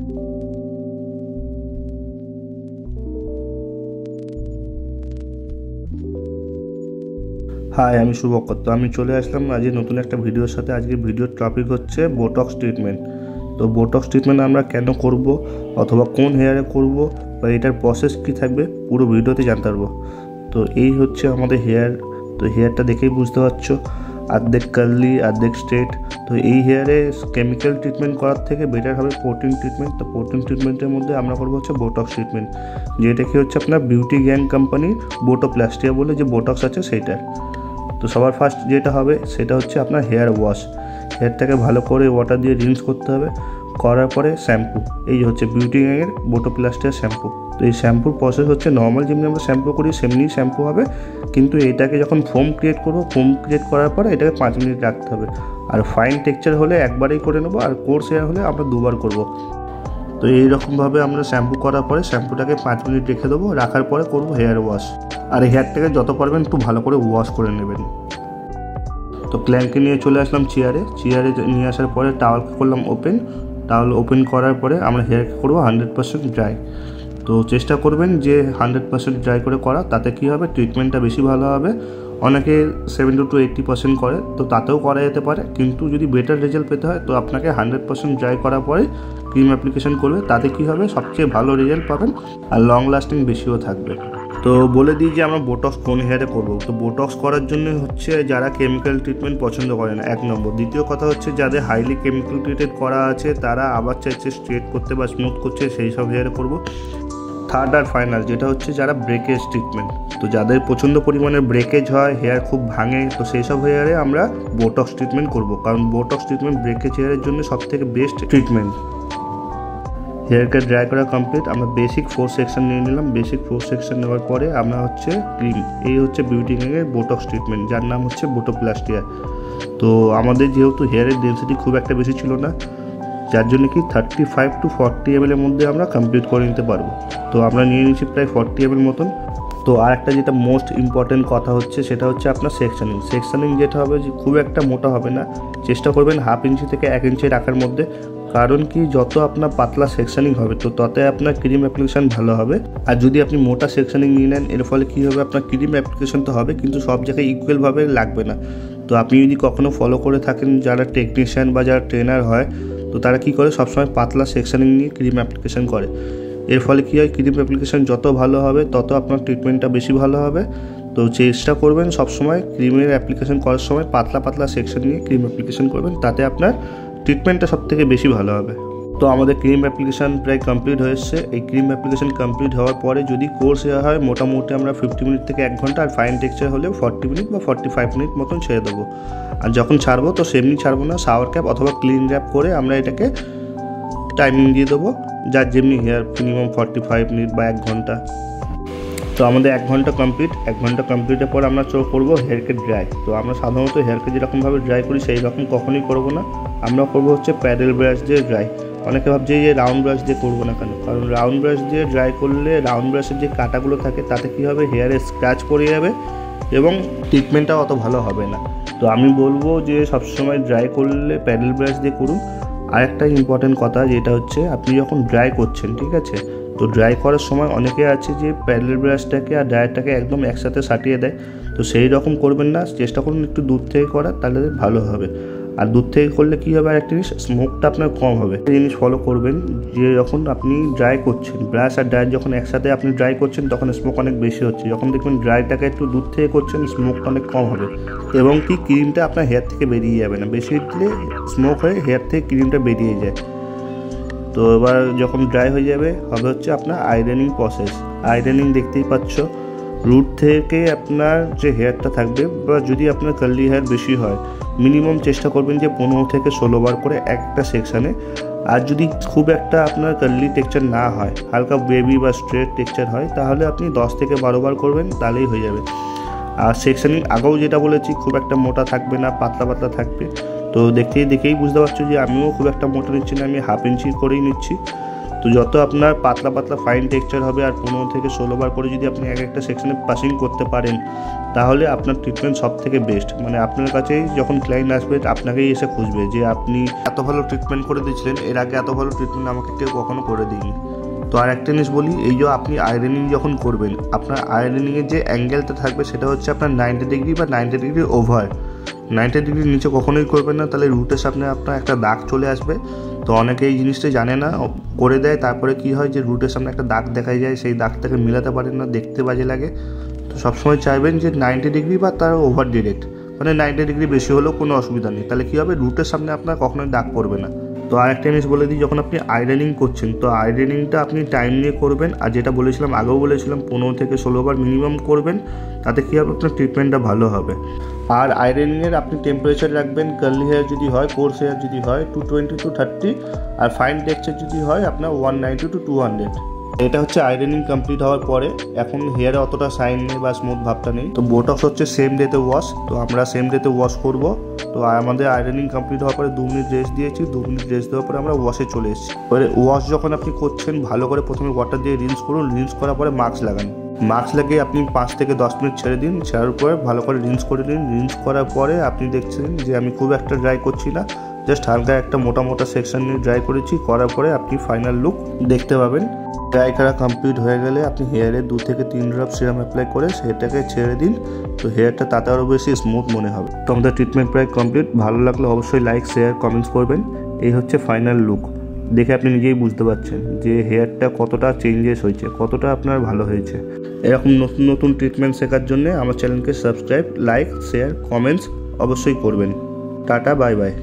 High, আমি শুভকর। তো আমি চলে আসলাম আজকে নতুন একটা ভিডিওর সাথে। আজকের ভিডিওর টপিক হচ্ছে বোটক্স ট্রিটমেন্ট। তো বোটক্স ট্রিটমেন্ট আমরা কেন করব, অথবা কোন হেয়ারে করব, বা এটার প্রসেস কী থাকবে, পুরো ভিডিওতে জানতে পারবো। তো এই হচ্ছে আমাদের হেয়ার। তো হেয়ারটা দেখেই বুঝতে পারছো, অর্ধেক কার্লি অর্ধেক স্ট্রেট। তো এই হেয়ারে কেমিক্যাল ট্রিটমেন্ট করার থেকে বেটার হবে প্রোটিন ট্রিটমেন্ট। তো প্রোটিন ট্রিটমেন্টের মধ্যে আমরা করবো হচ্ছে বোটক্স ট্রিটমেন্ট, যেটা কি হচ্ছে আপনার বিউটি গ্যাং কোম্পানির বোটোপ্লাস্টিয়া বলে যে বোটক্স আছে সেইটার। তো সবার ফার্স্ট যেটা হবে সেটা হচ্ছে আপনার হেয়ার ওয়াশ। হেয়ারটাকে ভালো করে ওয়াটার দিয়ে রিন্স করতে হবে। করার পরে শ্যাম্পু, এই হচ্ছে বিউটি গ্যাংয়ের বোটোপ্লাস্টিয়া শ্যাম্পু। তো এই শ্যাম্পুর প্রসেস হচ্ছে নর্মাল যেমনি আমরা শ্যাম্পু করি সেমনি শ্যাম্পু হবে, কিন্তু এটাকে যখন ফোম ক্রিয়েট করবো, ফোম ক্রিয়েট করার পরে এটাকে 5 মিনিট রাখতে হবে। আর ফাইন টেক্সচার হলে একবারেই করে নেবো, আর কোর্স হেয়ার হলে আমরা 2 বার করবো। তো এইরকমভাবে আমরা শ্যাম্পু করার পরে শ্যাম্পুটাকে 5 মিনিট রেখে দেবো। রাখার পরে করবো হেয়ার ওয়াশ। আর হেয়ারটাকে যত পারবেন একটু ভালো করে ওয়াশ করে নেবেন। তো ক্ল্যাঙ্কে নিয়ে চলে আসলাম চেয়ারে নিয়ে আসার পরে টাওয়ালকে করলাম ওপেন। টাওয়াল ওপেন করার পরে আমরা হেয়ারকে করবো 100% ড্রাই। তো চেষ্টা করবেন যে 100% ড্রাই করে করা, তাতে কী হবে, ট্রিটমেন্টটা বেশি ভালো হবে। অনেকে 70 to 80% করে, তো তাতেও করা যেতে পারে, কিন্তু যদি বেটার রেজাল্ট পেতে হয় তো আপনাকে 100% ড্রাই করার পরে ক্রিম অ্যাপ্লিকেশন করবে। তাতে কী হবে, সবচেয়ে ভালো রেজাল্ট পাবেন আর লং লাস্টিং বেশিও থাকবে। তো বলে দিই যে আমরা বোটক্স কোন হেয়ারে করবো। তো বোটক্স করার জন্য হচ্ছে যারা কেমিক্যাল ট্রিটমেন্ট পছন্দ করে না, 1 নম্বর। দ্বিতীয় কথা হচ্ছে যাদের হাইলি কেমিক্যাল ট্রিটেড করা আছে, তারা আবার চাইছে স্ট্রেট করতে বা স্মুথ করছে, সেই সব হেয়ারে করবো। থার্ড আর ফাইনাল যেটা হচ্ছে যারা ব্রেকেজ ট্রিটমেন্ট। তো যাদের প্রচণ্ড পরিমাণে ব্রেকেজ হয়, হেয়ার খুব ভাঙে, তো সেই সব হেয়ারে আমরা বোটক্স ট্রিটমেন্ট করব, কারণ বোটক্স ট্রিটমেন্ট ব্রেকেজ হেয়ারের জন্য সবথেকে বেস্ট ট্রিটমেন্ট। হেয়ারকে ড্রাই করা কমপ্লিট। আমরা বেসিক 4 সেকশন নিয়ে নিলাম। বেসিক 4 সেকশন নেওয়ার পরে আমরা হচ্ছে ক্রিম, এই হচ্ছে বিউটি গ্যাংয়ের বোটক্স ট্রিটমেন্ট, যার নাম হচ্ছে বোটোপ্লাস্টিয়া। তো আমাদের যেহেতু হেয়ারের ডেন্সিটি খুব একটা বেশি ছিল না, যার জন্য কি 35 to 40 ml এর মধ্যে আমরা কমপ্লিট করে নিতে পারবো। তো আমরা নিয়ে নিচ্ছি প্রায় 40 ml মতন। তো আর একটা যেটা মোস্ট ইম্পর্টেন্ট কথা হচ্ছে সেটা হচ্ছে আপনার সেকশনিং যেটা হবে যে খুব একটা মোটা হবে না। চেষ্টা করবেন 1/2 ইঞ্চি থেকে 1 ইঞ্চি রাখার মধ্যে, কারণ কি যত আপনার পাতলা সেকশনিং হবে তো ততে আপনার ক্রিম অ্যাপ্লিকেশন ভালো হবে। আর যদি আপনি মোটা সেকশনিং নিয়ে নেন, এর ফলে কী হবে, আপনার ক্রিম অ্যাপ্লিকেশন তো হবে কিন্তু সব জায়গায় ইকুয়ালভাবে লাগবে না। তো আপনি যদি কখনও ফলো করে থাকেন, যারা টেকনিশিয়ান বা যারা ট্রেনার হয়, তো তারা কী করে, সবসময় পাতলা সেকশনিং নিয়ে ক্রিম অ্যাপ্লিকেশন করে। এর ফলে কী হয়, ক্রিম অ্যাপ্লিকেশন যত ভালো হবে তত আপনার ট্রিটমেন্টটা বেশি ভালো হবে। তো চেষ্টা করবেন সবসময় ক্রিমের অ্যাপ্লিকেশন করার সময় পাতলা সেকশন নিয়ে ক্রিম অ্যাপ্লিকেশন করবেন, তাতে আপনার ট্রিটমেন্টটা সবথেকে বেশি ভালো হবে। তো আমাদের ক্রিম অ্যাপ্লিকেশান প্রায় কমপ্লিট হয়ে এসছে। এই ক্রিম অ্যাপ্লিকেশান কমপ্লিট হওয়ার পরে যদি কোর্স দেওয়া হয়, মোটামুটি আমরা 50 মিনিট থেকে 1 ঘন্টা, আর ফাইন টেক্সচার হলে 40 মিনিট বা 45 মিনিট মতন ছেড়ে দেবো। আর যখন ছাড়বো তো সেমনি ছাড়বো না, শাওয়ার ক্যাপ অথবা ক্লিন র্যাপ করে আমরা এটাকে টাইমিং দিয়ে দেবো, যার যেমনি হেয়ার, মিনিমাম 45 মিনিট বা 1 ঘন্টা। তো আমাদের 1 ঘন্টা কমপ্লিট। 1 ঘন্টা কমপ্লিটের পর আমরা করবো হেয়ারকে ড্রাই। তো আমরা সাধারণত হেয়ারকে যেরকমভাবে ড্রাই করি সেই রকম কখনোই করবো না। আমরা করবো হচ্ছে প্যাডেল ব্রাশ দিয়ে ড্রাই। অনেকে ভাবছে যে রাউন্ড ব্রাশ দিয়ে করবো না কেন, কারণ রাউন্ড ব্রাশ দিয়ে ড্রাই করলে রাউন্ড ব্রাশের যে কাঁটাগুলো থাকে তাতে কী হবে, হেয়ারে স্ক্র্যাচ পড়ে যাবে এবং ট্রিটমেন্টটা অত ভালো হবে না। তো আমি বলবো যে সবসময় ড্রাই করলে প্যাডেল ব্রাশ দিয়ে করুন। আর একটা ইম্পর্টেন্ট কথা যেটা হচ্ছে, আপনি যখন ড্রাই করছেন, ঠিক আছে, তো ড্রাই করার সময় অনেকে আছে যে প্যাডেল ব্রাশটাকে আর ড্রায়ারটাকে একদম একসাথে সাটিয়ে দেয়। তো সেই রকম করবেন না, চেষ্টা করুন একটু দূর থেকে করার, তাহলে ভালো হবে। আর দূর থেকে করলে কী হবে, আর একটা জিনিস, স্মোকটা আপনার কম হবে। একটা জিনিস ফলো করবেন যে যখন আপনি ড্রাই করছেন, ব্রাশ আর ড্রায়ার যখন একসাথে আপনি ড্রাই করছেন তখন স্মোক অনেক বেশি হচ্ছে। যখন দেখবেন ড্রাইটাকে একটু দূর থেকে করছেন, স্মোকটা অনেক কম হবে এবং কি ক্রিমটা আপনার হেয়ার থেকে বেরিয়ে যাবে না। বেশি দিলে স্মোক হয়ে হেয়ার থেকে ক্রিমটা বেরিয়ে যায়। তো এবার যখন ড্রাই হয়ে যাবে, হবে হচ্ছে আপনার আয়রনিং প্রসেস। আয়রনিং দেখতেই পাচ্ছ, রুট থেকে আপনার যে হেয়ারটা থাকবে, বা যদি আপনার কার্লি হেয়ার বেশি হয়, মিনিমাম চেষ্টা করবেন যে 15 থেকে 16 বার করে একটা সেকশানে। আর যদি খুব একটা আপনার কার্লি টেক্সচার না হয়, হালকা বেবি বা স্ট্রেট টেক্সচার হয়, তাহলে আপনি 10 থেকে 12 বার করবেন, তাহলেই হয়ে যাবে। আর সেকশানিং আগেও যেটা বলেছি, খুব একটা মোটা থাকবে না, পাতলা থাকবে। তো দেখেই বুঝতে পারছো যে আমিও খুব একটা মোটা নিচ্ছি না, আমি 1/2 ইঞ্চি করেই নিচ্ছি। তো যত আপনার পাতলা পাতলা ফাইন টেক্সচার হবে আর 15 থেকে 16 বার করে যদি আপনি এক একটা সেকশনে পাসিং করতে পারেন তাহলে আপনার ট্রিটমেন্ট সব থেকে বেস্ট। মানে আপনার কাছেই যখন ক্লায়েন্ট আসবে আপনাকেই এসে খুঁজবে যে আপনি এত ভালো ট্রিটমেন্ট করে দিয়েছিলেন, এর আগে এত ভালো ট্রিটমেন্ট আমাকে কেউ কখনো করে দিইনি। তো আর একটা জিনিস বলি, এই যে আপনি আয়রনিং যখন করবেন আপনার আয়রনিংয়ের যে অ্যাঙ্গেলটা থাকবে সেটা হচ্ছে আপনার 90 ডিগ্রি বা 90 ডিগ্রি ওভার। 90 ডিগ্রির নিচে কখনোই করবেন না, তাহলে রুটের সামনে আপনার একটা দাগ চলে আসবে। তো অনেকে এই জিনিসটা জানে না, করে দেয়, তারপরে কি হয় যে রুটের সামনে একটা দাগ দেখা যায়, সেই দাগটাকে মিলাতে পারেন না, দেখতে বাজে লাগে। তো সবসময় চাইবেন যে 90 ডিগ্রি বা তার ওভার ডিরেক্ট, মানে 90 ডিগ্রি বেশি হলেও কোনো অসুবিধা নেই, তাহলে কী হবে রুটের সামনে আপনার কখনোই দাগ পড়বে না। তো আর একটা জিনিস বলে দিই, যখন আপনি আয়রনিং করছেন তো আয়রনিংটা আপনি টাইম নিয়ে করবেন, আর যেটা বলেছিলাম আগেও বলেছিলাম 15 থেকে 16 বার মিনিমাম করবেন, তাতে কী হবে আপনার ট্রিটমেন্টটা ভালো হবে। আর আয়রনিংয়ের আপনি টেম্পারেচার রাখবেন, কার্লি হেয়ার যদি হয়, কোর্স হেয়ার যদি হয় 220 to 30, আর ফাইন টেক্সচার যদি হয় আপনার 190 to 200। এটা হচ্ছে আয়রনিং কমপ্লিট হওয়ার পরে। এখন হেয়ারে অতটা শাইন নেই বা স্মুথ ভাবটা নেই। তো বোটক্স হচ্ছে সেম ডেতে ওয়াশ, তো আমরা সেম ডেতে ওয়াশ করব। তো আমাদের আয়রনিং কমপ্লিট হওয়ার পরে 2 মিনিট রেস্ট দিয়েছি, 2 মিনিট রেস্ট দেওয়ার পরে আমরা ওয়াশে চলে এসেছি। এবারে ওয়াশ যখন আপনি করছেন ভালো করে প্রথমে ওয়াটার দিয়ে রিন্স করুন, রিন্স করার পরে মাস্ক লাগান, মাস্ক লাগিয়ে আপনি 5 থেকে 10 মিনিট ছেড়ে দিন, ছাড়ার পরে ভালো করে রিন্স করে নিন। রিন্স করার পরে আপনি দেখছেন যে আমি খুব একটা ড্রাই করছি না, জাস্ট হালকা একটা মোটা মোটা সেকশন নিয়ে ড্রাই করেছি, করার পরে আপনি ফাইনাল লুক দেখতে পাবেন। ড্রাই করা কমপ্লিট হয়ে গেলে আপনি হেয়ারে 2 থেকে 3 ড্রপ সিরাম অ্যাপ্লাই করে সেটাকে ছেড়ে দিন, তো হেয়ারটা তাতে আরও বেশি স্মুথ মনে হবে। তো আমাদের ট্রিটমেন্ট প্রায় কমপ্লিট। ভালো লাগলে অবশ্যই লাইক, শেয়ার, কমেন্টস করবেন। এই হচ্ছে ফাইনাল লুক, দেখে আপনি নিজেই বুঝতে পারছেন যে হেয়ারটা কতটা চেঞ্জেস হয়েছে, কতটা আপনার ভালো হয়েছে। এরকম নতুন নতুন ট্রিটমেন্ট শেখার জন্য আমার চ্যানেলকে সাবস্ক্রাইব, লাইক, শেয়ার, কমেন্টস অবশ্যই করবেন। Tata, bye bye.